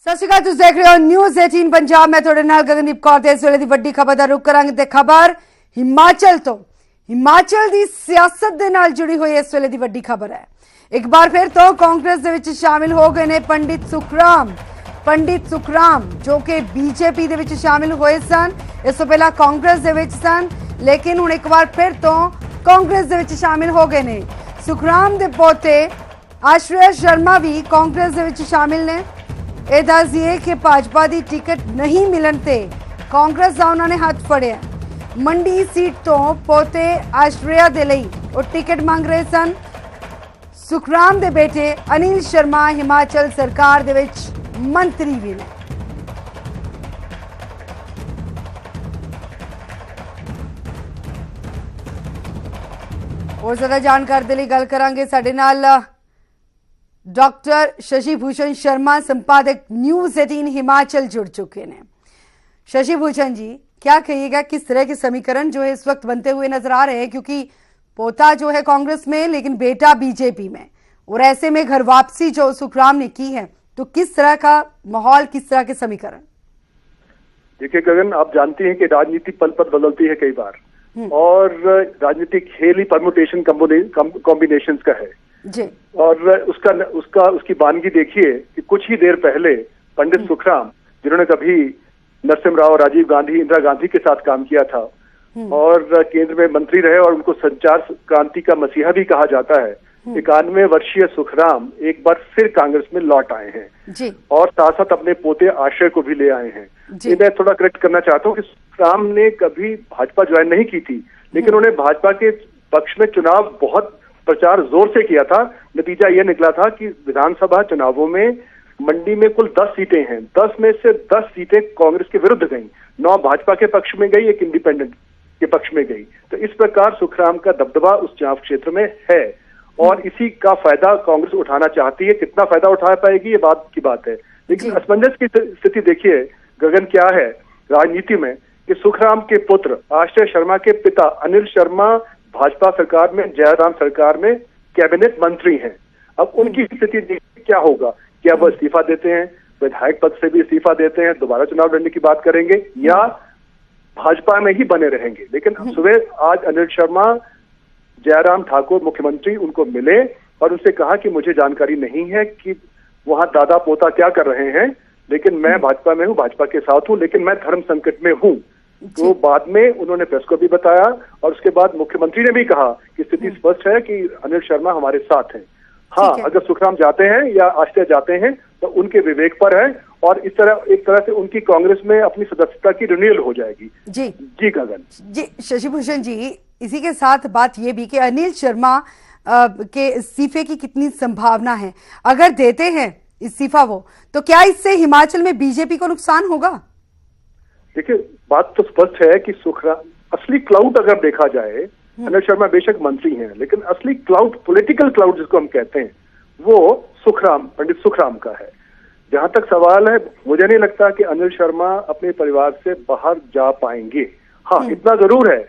ਸਤਿ ਸ਼੍ਰੀ ਅਕਾਲ, ਤੁਸੀਂ ਦੇਖ ਰਹੇ ਹੋ ਨਿਊਜ਼ 18 ਪੰਜਾਬ। ਮੈਂ ਤੁਹਾਡੇ ਨਾਲ ਗਗਨਦੀਪ ਕੌਰ ਤੇ ਇਸ ਵੇਲੇ ਦੀ ਵੱਡੀ ਖਬਰ ਦਾ ਰੁਖ ਕਰਾਂਗੇ ਤੇ ਖਬਰ ਹਿਮਾਚਲ ਤੋਂ। ਹਿਮਾਚਲ ਦੀ ਸਿਆਸਤ ਦੇ ਨਾਲ ਜੁੜੀ ਹੋਈ ਇਸ ਵੇਲੇ ਦੀ ਵੱਡੀ ਖਬਰ ਹੈ। ਇੱਕ ਵਾਰ ਫਿਰ ਤੋਂ ਕਾਂਗਰਸ ਦੇ ਵਿੱਚ ਸ਼ਾਮਿਲ ਹੋ ਗਏ ਨੇ ਪੰਡਿਤ ਸੁਖਰਾਮ ਜੋ ਕਿ ਬੀਜੇਪੀ ਦੇ ਵਿੱਚ ਸ਼ਾਮਿਲ ਹੋਏ ਸਨ। ਇਸ ਤੋਂ ਪਹਿਲਾਂ ਕਾਂਗਰਸ ਦੇ ਵਿੱਚ ਸਨ, ਲੇਕਿਨ ਹੁਣ ਇੱਕ ਵਾਰ ਫਿਰ ਤੋਂ ਕਾਂਗਰਸ ਦੇ ਵਿੱਚ ਸ਼ਾਮਿਲ ਹੋ ਗਏ ਨੇ। ਸੁਖਰਾਮ ਦੇ ਪੋਤੇ ਆਸ਼ਰय शर्मा भी कांग्रेस ਦੇ ਵਿੱਚ ਸ਼ਾਮਿਲ ਨੇ। ਇਹ ਦੱਸ ਦਈਏ ਕਿ ਭਾਜਪਾ ਦੀ ਟਿਕਟ ਨਹੀਂ ਮਿਲਣ ਤੇ ਕਾਂਗਰਸ ਦਾ ਉਹਨਾਂ ਨੇ ਹੱਥ ਫੜਿਆ। ਮੰਡੀ ਸੀਟ ਤੋਂ ਪੋਤੇ ਆਸ਼ਰਿਆ ਦੇ ਲਈ ਉਹ ਟਿਕਟ ਮੰਗ ਰਹੇ ਸਨ। ਸੁਖਰਾਮ ਦੇ ਬੇਟੇ ਅਨਿਲ ਸ਼ਰਮਾ ਹਿਮਾਚਲ ਸਰਕਾਰ ਦੇ ਵਿੱਚ ਮੰਤਰੀ ਵੀ ਨੇ। ਹੋਰ ਜ਼ਿਆਦਾ ਜਾਣਕਾਰੀ ਦੇ ਲਈ ਗੱਲ ਕਰਾਂਗੇ। ਸਾਡੇ ਨਾਲ डॉक्टर शशि भूषण शर्मा संपादक न्यूज 18 हिमाचल जुड़ चुके हैं। शशि भूषण जी, क्या कहिएगा, किस तरह के समीकरण जो है इस वक्त बनते हुए नजर आ रहे हैं, क्योंकि पोता जो है कांग्रेस में लेकिन बेटा बीजेपी में, और ऐसे में घर वापसी जो सुखराम ने की है, तो किस तरह का माहौल, किस तरह के समीकरण? देखिए गगन, आप जानती हैं कि राजनीति पल पल बदलती है कई बार, और राजनीतिक खेल ही परमुटेशन कॉम्बिनेशन का है जी। और उसकी बानगी देखिए कि कुछ ही देर पहले पंडित सुखराम, जिन्होंने कभी नरसिम्हा राव, राजीव गांधी, इंदिरा गांधी के साथ काम किया था और केंद्र में मंत्री रहे और उनको संचार क्रांति का मसीहा भी कहा जाता है, 91 वर्षीय सुखराम एक बार फिर कांग्रेस में लौट आए हैं जी। और साथ साथ अपने पोते आश्रय को भी ले आए हैं। मैं थोड़ा करेक्ट करना चाहता हूँ कि सुखराम ने कभी भाजपा ज्वाइन नहीं की थी, लेकिन उन्हें भाजपा के पक्ष में चुनाव बहुत प्रचार जोर से किया था। नतीजा यह निकला था कि विधानसभा चुनावों में मंडी में कुल 10 सीटें हैं, 10 में से 10 सीटें कांग्रेस के विरुद्ध गईं, 9 भाजपा के पक्ष में गई, 1 इंडिपेंडेंट के पक्ष में गई। तो इस प्रकार सुखराम का दबदबा उस चुनाव क्षेत्र में है और इसी का फायदा कांग्रेस उठाना चाहती है। कितना फायदा उठा पाएगी ये बात की बात है, लेकिन असमंजस की स्थिति देखिए गगन क्या है राजनीति में कि सुखराम के पुत्र आश्रय शर्मा के पिता अनिल शर्मा भाजपा सरकार में, जयराम सरकार में कैबिनेट मंत्री हैं। अब उनकी स्थिति क्या होगा? क्या वो इस्तीफा देते हैं, विधायक पद से भी इस्तीफा देते हैं, दोबारा चुनाव लड़ने की बात करेंगे, या भाजपा में ही बने रहेंगे? लेकिन सुबह आज अनिल शर्मा, जयराम ठाकुर मुख्यमंत्री उनको मिले और उनसे कहा कि मुझे जानकारी नहीं है कि वहां दादा पोता क्या कर रहे हैं, लेकिन मैं भाजपा में हूं, भाजपा के साथ हूं, लेकिन मैं धर्म संकट में हूं। तो बाद में उन्होंने प्रेस को भी बताया और उसके बाद मुख्यमंत्री ने भी कहा कि स्थिति स्पष्ट है कि अनिल शर्मा हमारे साथ हैं। हाँ, अगर सुखराम जाते हैं या आश्रय जाते हैं तो उनके विवेक पर है और इस तरह एक तरह से उनकी कांग्रेस में अपनी सदस्यता की रिन्यूअल हो जाएगी। जी जी गगन जी। शशि भूषण जी, इसी के साथ बात ये भी कि अनिल शर्मा के इस्तीफे की कितनी संभावना है? अगर देते हैं इस्तीफा वो, तो क्या इससे हिमाचल में बीजेपी को नुकसान होगा? देखिए, बात तो स्पष्ट है कि सुखराम असली क्लाउड अगर देखा जाए, अनिल शर्मा बेशक मंत्री हैं, लेकिन असली क्लाउड, पॉलिटिकल क्लाउड जिसको हम कहते हैं, वो सुखराम, पंडित सुखराम का है। जहां तक सवाल है, मुझे नहीं लगता कि अनिल शर्मा अपने परिवार से बाहर जा पाएंगे। हाँ, इतना जरूर है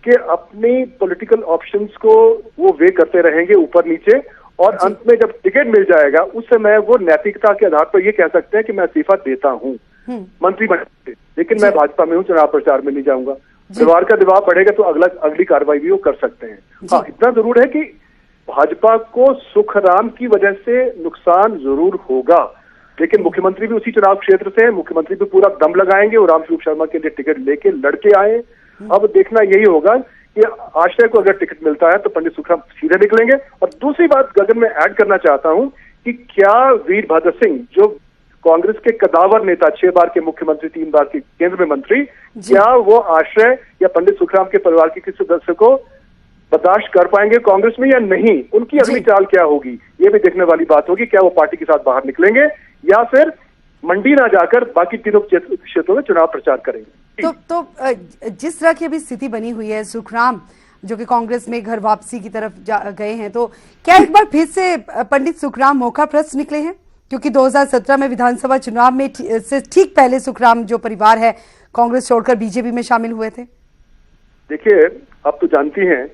कि अपनी पॉलिटिकल ऑप्शंस को वो वे करते रहेंगे ऊपर नीचे, और अंत में जब टिकट मिल जाएगा उस समय वो नैतिकता के आधार पर ये कह सकते हैं कि मैं इस्तीफा देता हूँ मंत्री बनने, लेकिन मैं भाजपा में हूँ, चुनाव प्रचार में नहीं जाऊंगा। परिवार का दबाव बढ़ेगा तो अगली कार्रवाई भी वो कर सकते हैं। हाँ, इतना जरूर है कि भाजपा को सुखराम की वजह से नुकसान जरूर होगा, लेकिन मुख्यमंत्री भी उसी चुनाव क्षेत्र से है, मुख्यमंत्री भी पूरा दम लगाएंगे और रामस्वरूप शर्मा के लिए टिकट लेके लड़के आए। अब देखना यही होगा कि आश्रय को अगर टिकट मिलता है तो पंडित सुखराम सीधे निकलेंगे। और दूसरी बात गगन में ऐड करना चाहता हूं कि क्या वीरभद्र सिंह, जो कांग्रेस के कदावर नेता, 6 बार के मुख्यमंत्री, 3 बार के केंद्र में मंत्री, क्या वो आश्रय या पंडित सुखराम के परिवार के किसी सदस्य को बर्दाश्त कर पाएंगे कांग्रेस में या नहीं? उनकी अगली चाल क्या होगी, ये भी देखने वाली बात होगी। क्या वो पार्टी के साथ बाहर निकलेंगे या फिर मंडी ना जाकर बाकी तीनों क्षेत्रों में चुनाव प्रचार करेंगे? तो जिस तरह की अभी स्थिति बनी हुई है, सुखराम जो कि कांग्रेस में घर वापसी की तरफ गए हैं, तो क्या एक बार फिर से पंडित सुखराम मौकाप्रस्त निकले हैं? क्योंकि 2017 में विधानसभा चुनाव में से ठीक पहले सुखराम जो परिवार है कांग्रेस छोड़कर बीजेपी में शामिल हुए थे। देखिए, आप तो जानती हैं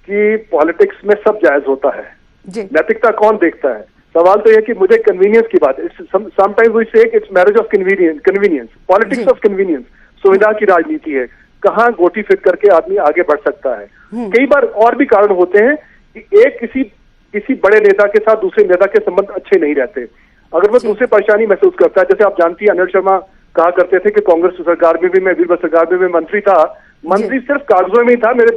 कि पॉलिटिक्स में सब जायज होता है। नैतिकता कौन देखता है? सवाल तो यह कि मुझे कन्वीनियंस की बात है, समटाइम्स वी से it's marriage of convenience, politics of convenience, सुविधा की राजनीति है, कहाँ गोटी फिट करके आदमी आगे बढ़ सकता है। कई बार और भी कारण होते हैं कि एक किसी बड़े नेता के साथ दूसरे नेता के संबंध अच्छे नहीं रहते, अगर वो दूसरे परेशानी महसूस करता है। जैसे आप जानती हैं, अनिल शर्मा कहा करते थे कि कांग्रेस सरकार में भी मैं, वीरभद्र सरकार में भी मंत्री था, मंत्री सिर्फ कागजों में ही था, मेरे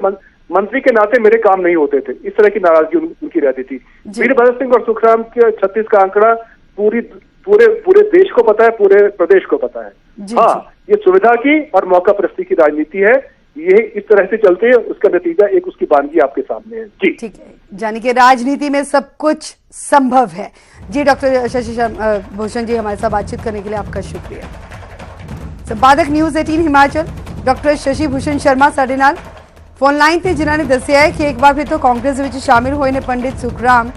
मंत्री के नाते मेरे काम नहीं होते थे, इस तरह की नाराजगी उनकी रहती थी। वीरभद्र सिंह और सुखराम के 36 का आंकड़ा पूरे देश को पता है, पूरे प्रदेश को पता है। हाँ, ये सुविधा की और मौका परस्ती की राजनीति है, ये इस तरह से चलते हैं, उसका नतीजा एक उसकी बानगी आपके सामने है। जी ठीक है, यानी कि राजनीति में सब कुछ संभव है। जी डॉक्टर शशि भूषण जी, हमारे साथ बातचीत करने के लिए आपका शुक्रिया। संपादक न्यूज़ 18 हिमाचल डॉक्टर शशि भूषण शर्मा साडे नाल फोन लाइन थे, जिन्होंने दस्सिया है कि एक बार फिर तो कांग्रेस ਵਿੱਚ शामिल होए ने पंडित सुखराम,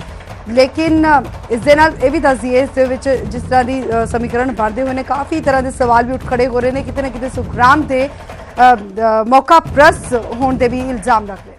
लेकिन इस दे नाल ਇਹ ਵੀ ਦੱਸ ਦਈਏ ਇਸ ਦੇ ਵਿੱਚ ਜਿਸ ਤਰ੍ਹਾਂ ਦੀ ਸਮੀਕਰਨ ਬਣਦੇ ਹੋਏ ਨੇ ਕਾਫੀ ਤਰ੍ਹਾਂ ਦੇ ਸਵਾਲ ਵੀ ਉੱਠ ਖੜੇ ਹੋ ਰਹੇ ਨੇ, ਕਿਤੇ ਨਾ ਕਿਤੇ ਸੁਖਰਾਮ ਤੇ ਮੌਕਾ ਪ੍ਰਸਤ ਹੋਣ ਦੇ ਵੀ ਇਲਜ਼ਾਮ ਲੱਗ ਰਹੇ।